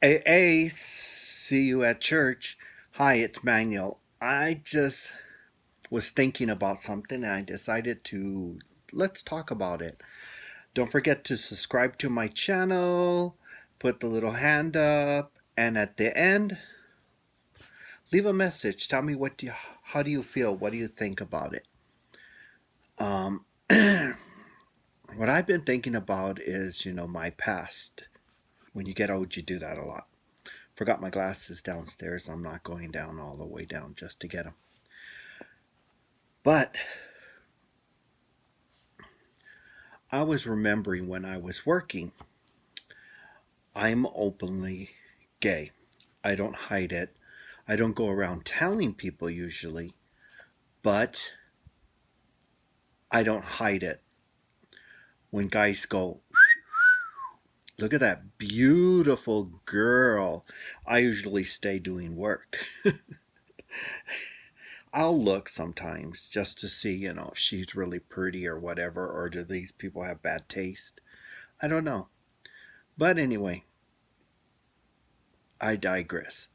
AA, see you at church. Hi, it's Manuel. I just was thinking about something and I decided to let's talk about it. Don't forget to subscribe to my channel, put the little hand up, and at the end, leave a message. Tell me how do you feel? What do you think about it? Um, what I've been thinking about is, my past. When you get old, you do that a lot. Forgot my glasses downstairs. I'm not going down all the way down just to get them. But I was remembering when I was working, I'm openly gay. I don't hide it. I don't go around telling people usually, but I don't hide it. When guys go, look at that beautiful girl, I usually stay doing work. I'll look sometimes just to see, if she's really pretty or whatever, or do these people have bad taste? I don't know. But anyway, I digress.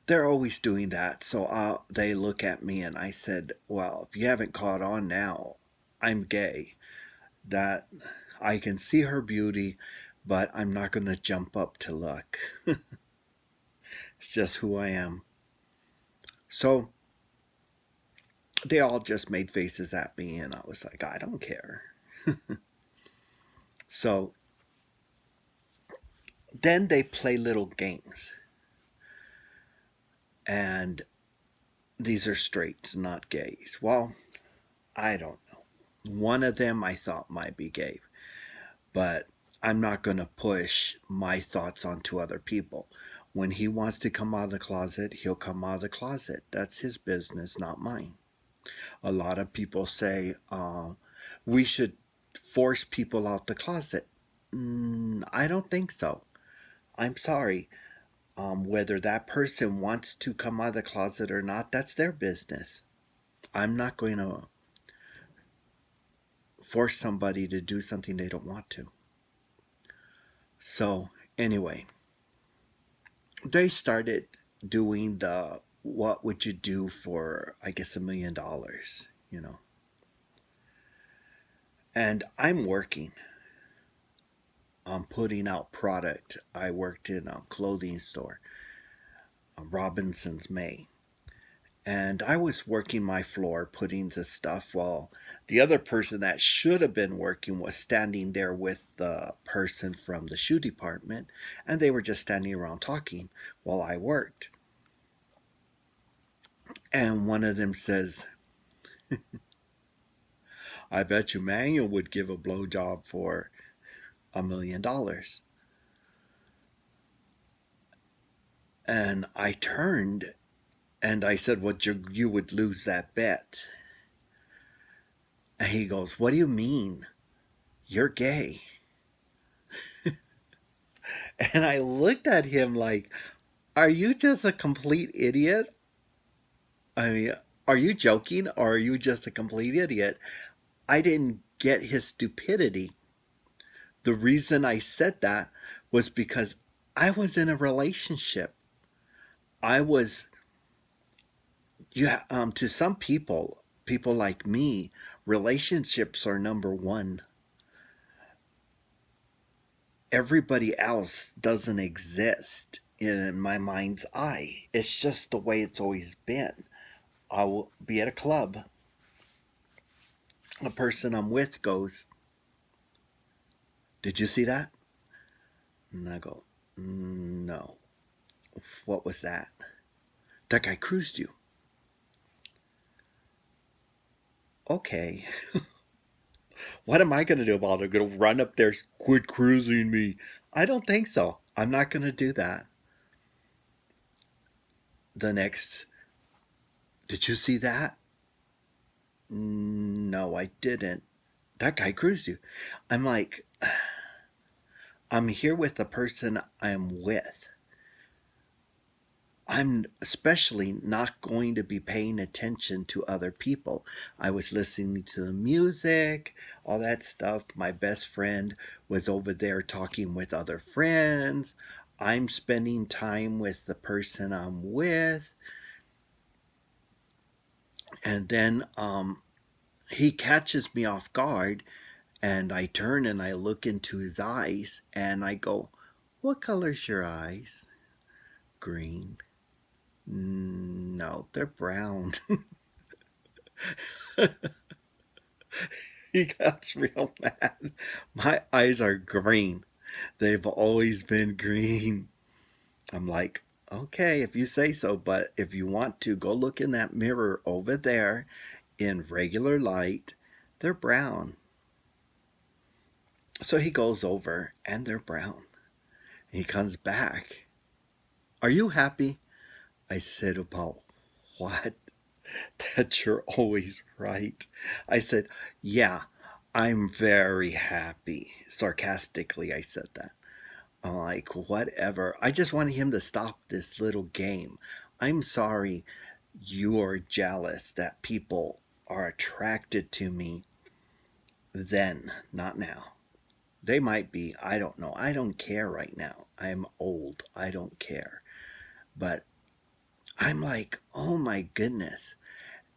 They're always doing that. So they look at me and I said, well, if you haven't caught on now, I'm gay. That I can see her beauty, but I'm not going to jump up to look. It's just who I am. So they all just made faces at me, and I was like, I don't care. So then they play little games. And these are straights, not gays. Well, I don't know. One of them I thought might be gay, but I'm not going to push my thoughts onto other people. When he wants to come out of the closet, he'll come out of the closet. That's his business, not mine. A lot of people say we should force people out the closet. I don't think so. I'm sorry. Whether that person wants to come out of the closet or not, that's their business. I'm not going to force somebody to do something they don't want to. So, anyway, they started doing the what would you do for, I guess, $1 million. And I'm working. I'm putting out product. I worked in a clothing store, Robinson's May. And I was working my floor putting the stuff while the other person that should have been working was standing there with the person from the shoe department, and they were just standing around talking while I worked. And one of them says, I bet you Manuel would give a blowjob for $1 million. And I turned and I said, well, you would lose that bet. And he goes, what do you mean? You're gay. And I looked at him like, are you just a complete idiot? I mean, are you joking or are you just a complete idiot? I didn't get his stupidity. The reason I said that was because I was in a relationship. I was, to some people, people like me, relationships are number one. Everybody else doesn't exist in my mind's eye. It's just the way it's always been. I will be at a club. A person I'm with goes, did you see that? And I go, no. What was that? That guy cruised you. Okay. What am I going to do about it? I'm going to run up there, quit cruising me. I don't think so. I'm not going to do that. The next, did you see that? No, I didn't. That guy cruised you. I'm like, I'm here with the person I'm with. I'm especially not going to be paying attention to other people. I was listening to the music, all that stuff. My best friend was over there talking with other friends. I'm spending time with the person I'm with. And then he catches me off guard, and I turn and I look into his eyes and I go, "What color's your eyes?" "Green." "No, they're brown." He got real mad. "My eyes are green. They've always been green." I'm like, "Okay, if you say so, but if you want to, go look in that mirror over there in regular light. They're brown." So he goes over and they're brown. He comes back. "Are you happy?" I said, "About what?" "That you're always right." I said, "Yeah, I'm very happy." Sarcastically, I said that. I'm like, whatever. I just wanted him to stop this little game. I'm sorry you're jealous that people are attracted to me then, not now. They might be. I don't know. I don't care right now. I'm old. I don't care. But I'm like, oh my goodness.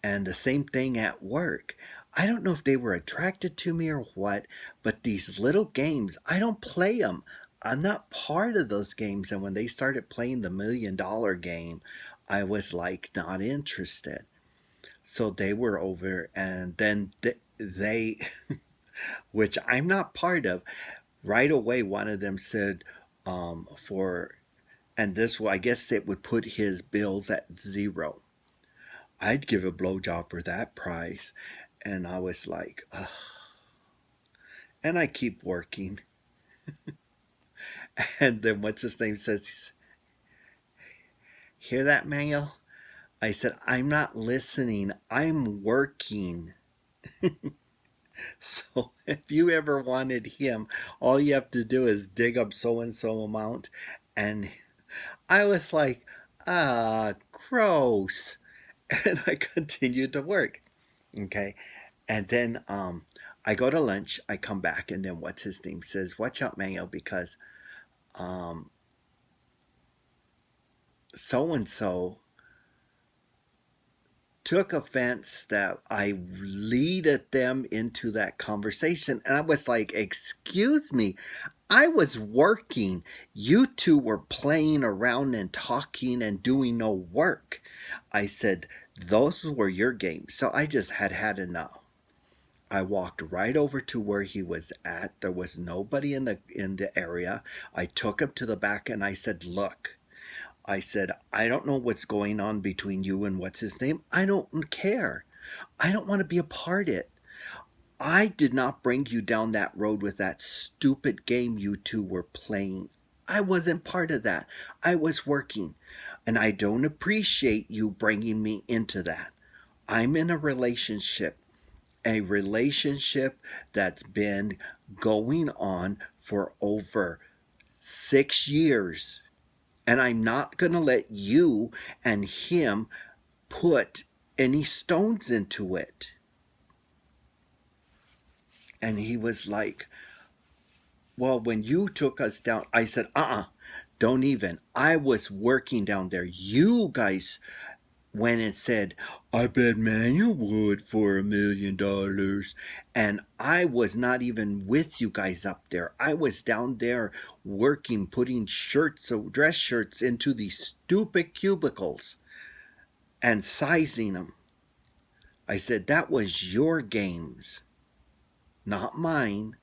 And the same thing at work. I don't know if they were attracted to me or what, but these little games, I don't play them. I'm not part of those games. And when they started playing the $1 million game, I was like not interested. So they were over, and then they which I'm not part of, right away, one of them said, for, and this, I guess it would put his bills at zero. I'd give a blowjob for that price. And I was like, ugh. And I keep working. And then what's his name says, "Hear that, Manuel?" I said, "I'm not listening. I'm working." So if you ever wanted him, all you have to do is dig up so and so amount. And I was like, gross. And I continued to work. Okay. And then I go to lunch, I come back, and then what's his name says, "Watch out, Manuel, because so and so took offense that I leaded them into that conversation." And I was like, "Excuse me, I was working. You two were playing around and talking and doing no work." I said, "Those were your games." So I just had enough. I walked right over to where he was at. There was nobody in the area. I took him to the back and I said, "Look," I said, "I don't know what's going on between you and what's his name. I don't care. I don't want to be a part of it. I did not bring you down that road with that stupid game you two were playing. I wasn't part of that. I was working. And I don't appreciate you bringing me into that. I'm in a relationship that's been going on for over 6 years. And I'm not going to let you and him put any stones into it." And he was like, "Well, when you took us down," I said, don't even. I was working down there. You guys went and said, "I bet Manuel would for $1 million." And I was not even with you guys up there. I was down there working, putting dress shirts into these stupid cubicles and sizing them. I said, "That was your games, not mine."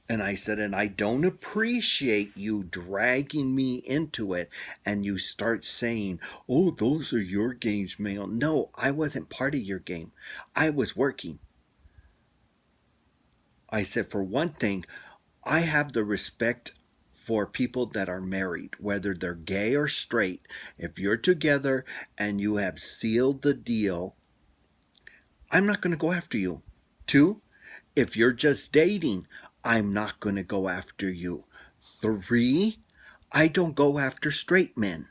And I said, "And I don't appreciate you dragging me into it." And you start saying, "Oh, those are your games, Mail." No, I wasn't part of your game. I was working. I said, "For one thing, I have the respect for people that are married, whether they're gay or straight. If you're together and you have sealed the deal, I'm not going to go after you. Two, if you're just dating, I'm not going to go after you. Three, I don't go after straight men."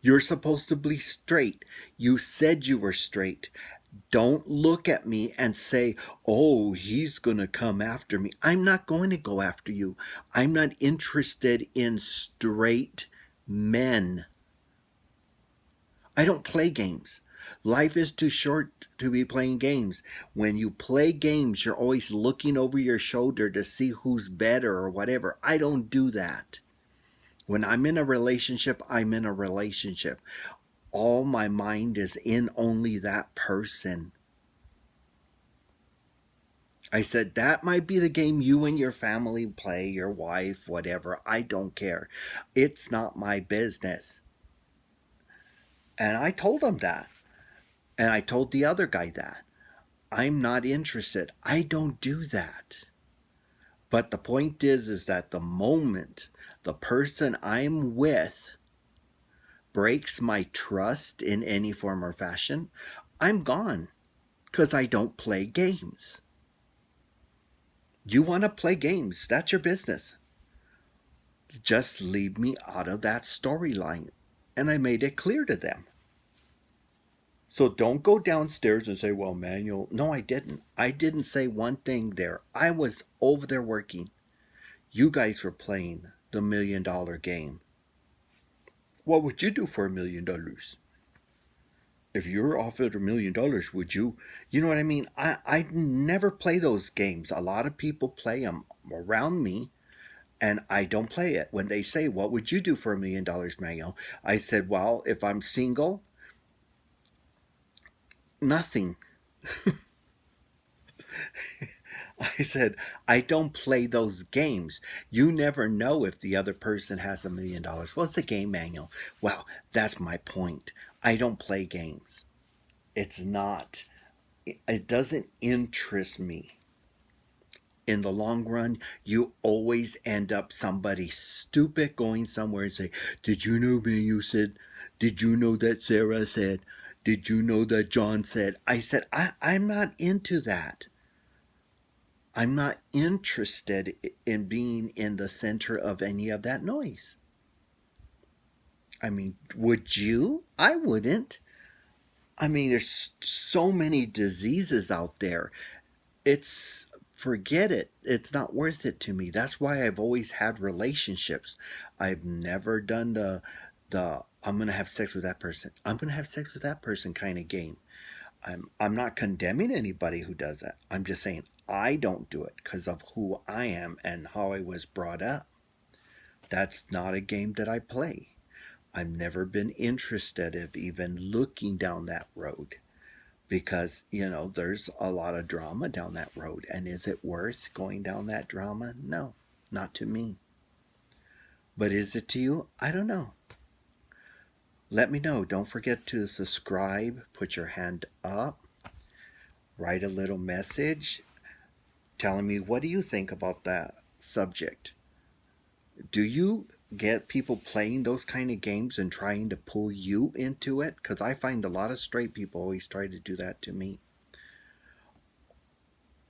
You're supposed to be straight. You said you were straight. Don't look at me and say, oh, he's going to come after me. I'm not going to go after you. I'm not interested in straight men. I don't play games. Life is too short to be playing games. When you play games, you're always looking over your shoulder to see who's better or whatever. I don't do that. When I'm in a relationship, I'm in a relationship. All my mind is in only that person. I said, that might be the game you and your family play, your wife, whatever. I don't care. It's not my business. And I told him that. And I told the other guy that. I'm not interested. I don't do that. But the point is that the moment the person I'm with breaks my trust in any form or fashion, I'm gone. Because I don't play games. You want to play games, that's your business. Just leave me out of that storyline. And I made it clear to them. So don't go downstairs and say, well, Manuel. No, I didn't. I didn't say one thing there. I was over there working. You guys were playing the $1 million game. What would you do for $1 million? If you were offered $1 million, would you? You know what I mean? I never play those games. A lot of people play them around me, and I don't play it. When they say, what would you do for $1 million, Manuel? I said, well, if I'm single, nothing. I said, I don't play those games. You never know if the other person has $1 million. What's the game, Manuel? Well, that's my point. I don't play games. It's not, it doesn't interest me. In the long run, you always end up somebody stupid going somewhere and say, did you know Manuel said? Did you know that Sarah said? Did you know that John said? I said, I'm not into that. I'm not interested in being in the center of any of that noise. I mean, would you? I wouldn't. I mean, there's so many diseases out there. It's, forget it. It's not worth it to me. That's why I've always had relationships. I've never done the I'm going to have sex with that person. I'm going to have sex with that person kind of game. I'm not condemning anybody who does that. I'm just saying I don't do it because of who I am and how I was brought up. That's not a game that I play. I've never been interested in even looking down that road because, there's a lot of drama down that road. And is it worth going down that drama? No, not to me. But is it to you? I don't know. Let me know. Don't forget to subscribe, put your hand up, write a little message telling me, what do you think about that subject? Do you get people playing those kind of games and trying to pull you into it? Because I find a lot of straight people always try to do that to me.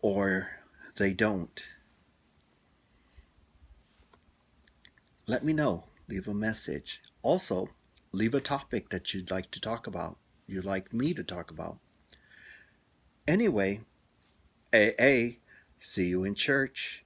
Or they don't. Let me know. Leave a message. Also, leave a topic that you'd like to talk about. You'd like me to talk about. Anyway, AA, see you in church.